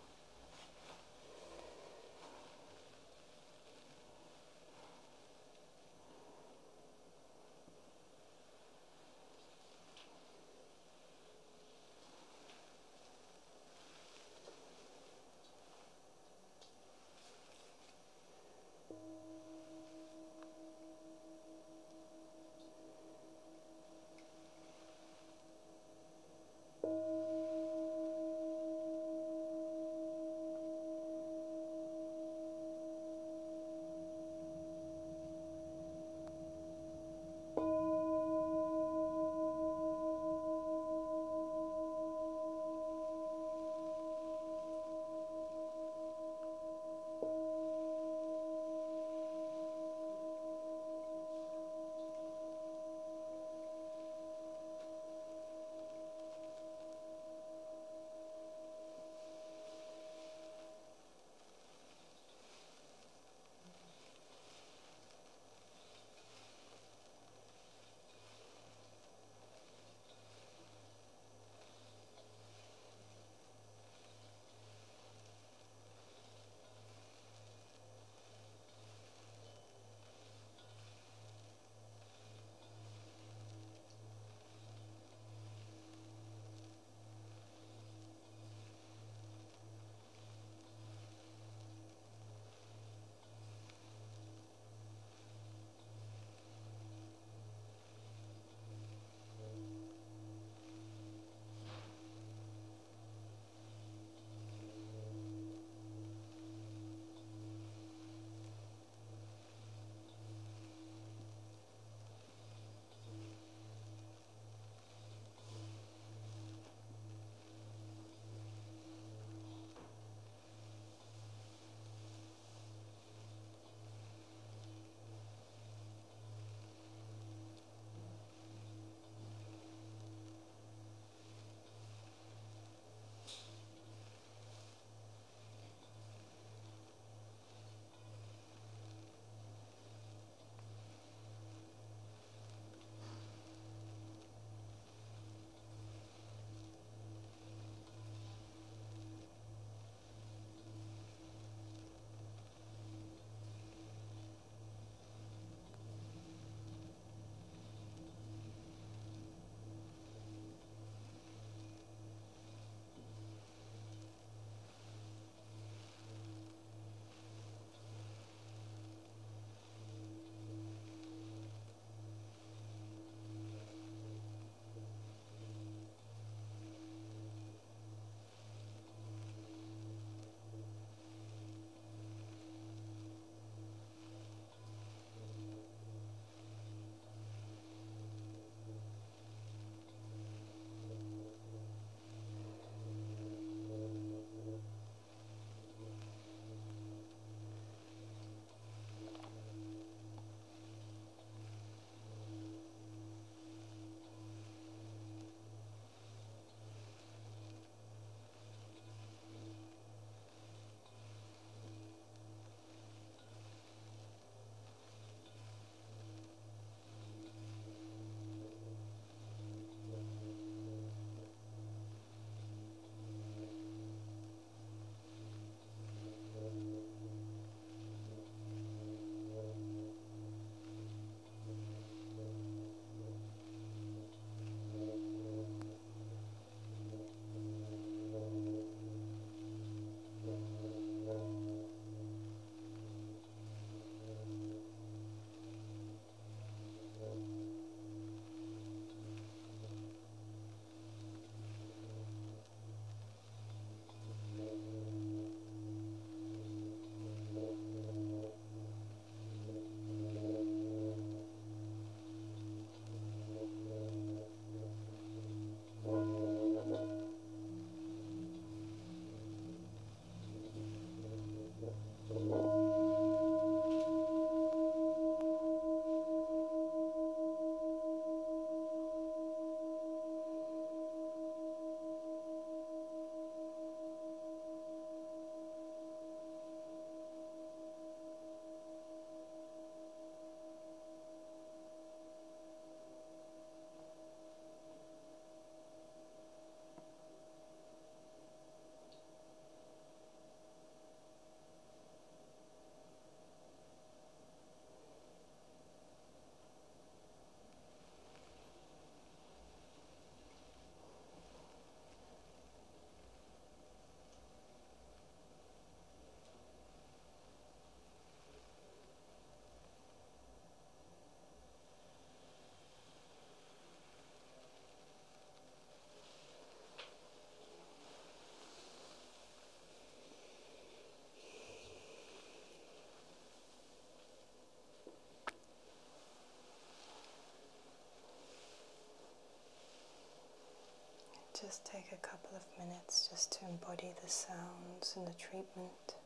just take a couple of minutes just to embody the sounds in the treatment.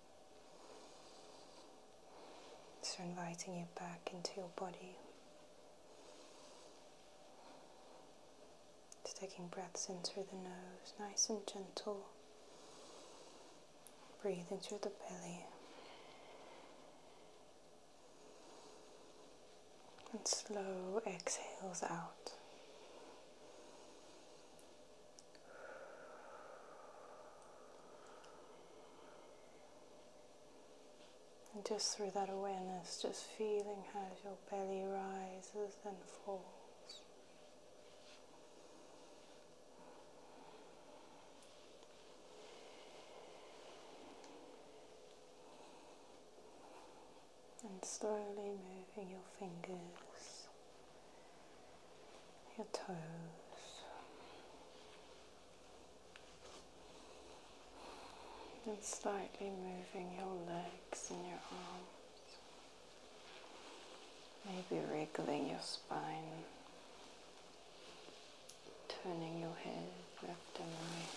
So inviting you back into your body. Just taking breaths in through the nose, nice and gentle. Breathing through the belly. And slow exhales out. And just through that awareness, just feeling how your belly rises and falls. And slowly moving your fingers, your toes, and slightly moving your legs and your arms, maybe wriggling your spine, turning your head left and right.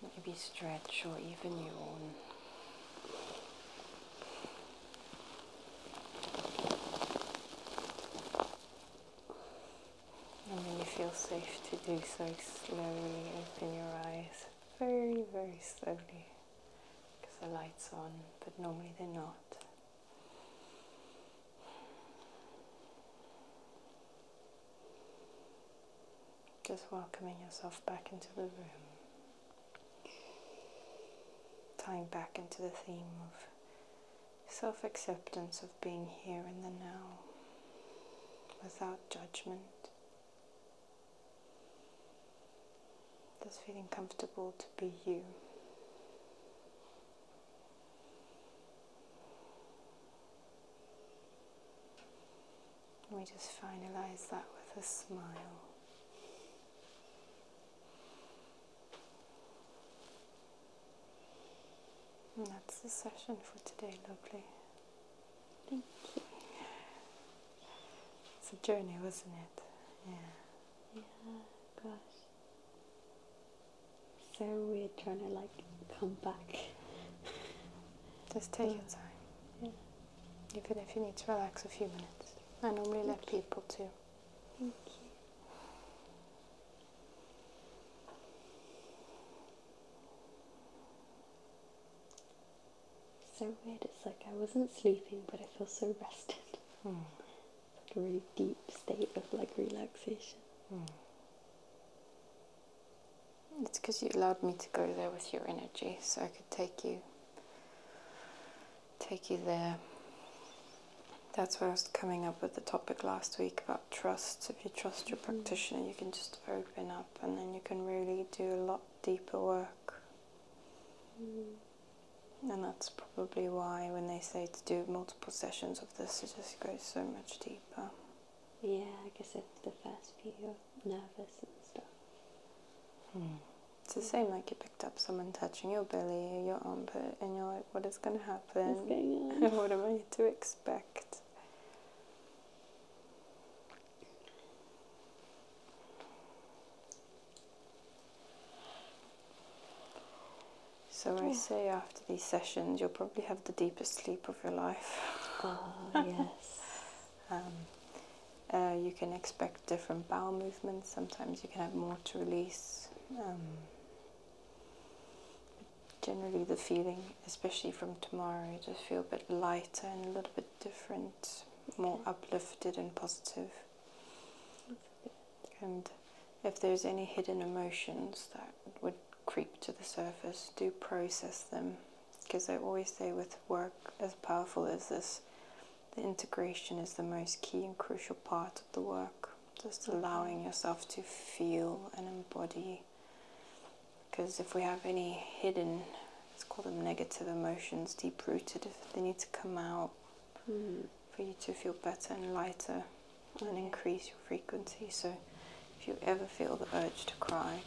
Maybe stretch or even yawn. And when you feel safe to do so, slowly open your eyes, very, very slowly, because the light's on, but normally they're not. Just welcoming yourself back into the room. Tying back into the theme of self-acceptance, of being here in the now, without judgment. Just feeling comfortable to be you. And we just finalize that with a smile. And that's the session for today, lovely. Thank you. It's a journey, wasn't it? Yeah. Yeah, gosh. So weird trying to like come back. Just take your time. Yeah. Even if you need to relax a few minutes. I normally let people too. Thank you. So weird, it's like I wasn't sleeping but I feel so rested. It's like a really deep state of like relaxation. It's because you allowed me to go there with your energy, so I could take you there. That's why I was coming up with the topic last week about trust. If you trust your practitioner, you can just open up and then you can really do a lot deeper work. And that's probably why when they say to do multiple sessions of this, it just goes so much deeper. Yeah, I guess if the first few you're nervous and stuff. It's the same like you picked up someone touching your belly, your armpit, and you're like, what is going to happen? What's going on? What am I to expect? So I say after these sessions, you'll probably have the deepest sleep of your life. Oh, yes. You can expect different bowel movements. Sometimes you can have more to release. Generally the feeling, especially from tomorrow, you just feel a bit lighter and a little bit different, more uplifted and positive. And if there's any hidden emotions that would creep to the surface, do process them, because I always say with work as powerful as this, the integration is the most key and crucial part of the work. Just allowing yourself to feel and embody. Because if we have any hidden, let's call them negative emotions, deep-rooted, if they need to come out for you to feel better and lighter and increase your frequency. So if you ever feel the urge to cry,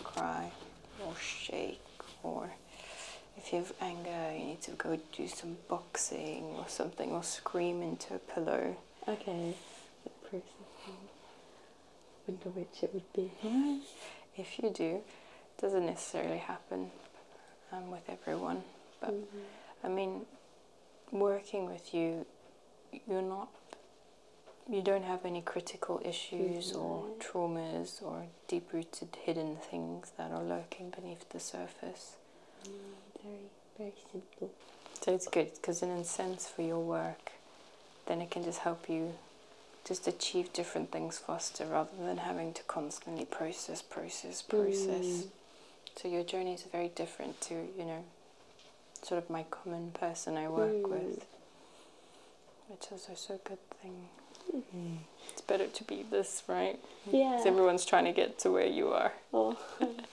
or shake, or if you have anger, you need to go do some boxing or something, or scream into a pillow. Okay, the process. Wonder which it would be. If you do, it doesn't necessarily happen with everyone, but I mean, working with you, you don't have any critical issues or traumas or deep-rooted hidden things that are lurking beneath the surface. Very, very simple. So it's good, because in a sense for your work, then it can just help you just achieve different things faster, rather than having to constantly process. So your journey is very different to, you know, sort of my common person I work with, which is also a good thing. It's better to be this, right? Yeah. Because everyone's trying to get to where you are. Oh. Good.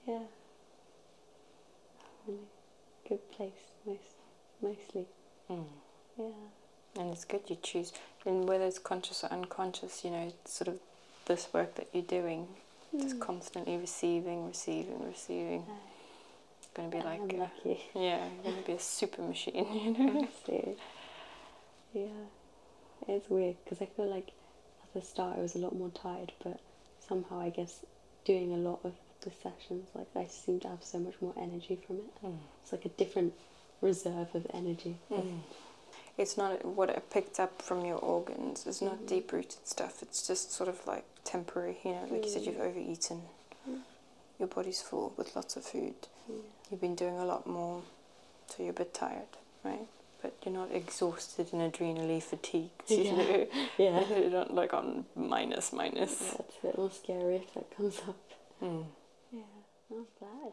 Yeah. Really good place, mostly. Yeah. And it's good you choose, and whether it's conscious or unconscious, you know, it's sort of this work that you're doing, just constantly receiving. It's going to be like, I'm lucky. Yeah, you're going to be a super machine, you know. Honestly. Yeah. It's weird, because I feel like at the start I was a lot more tired, but somehow I guess doing a lot of the sessions, like I seem to have so much more energy from it. It's like a different reserve of energy. It's not what I picked up from your organs. It's not deep-rooted stuff. It's just sort of like temporary, you know, like you said, you've overeaten. Your body's full with lots of food. You've been doing a lot more, so you're a bit tired, right? But you're not exhausted and adrenally fatigued, you know? Yeah. You're not like on minus. Yeah, it's a bit more scary if that comes up. Yeah, I'm glad.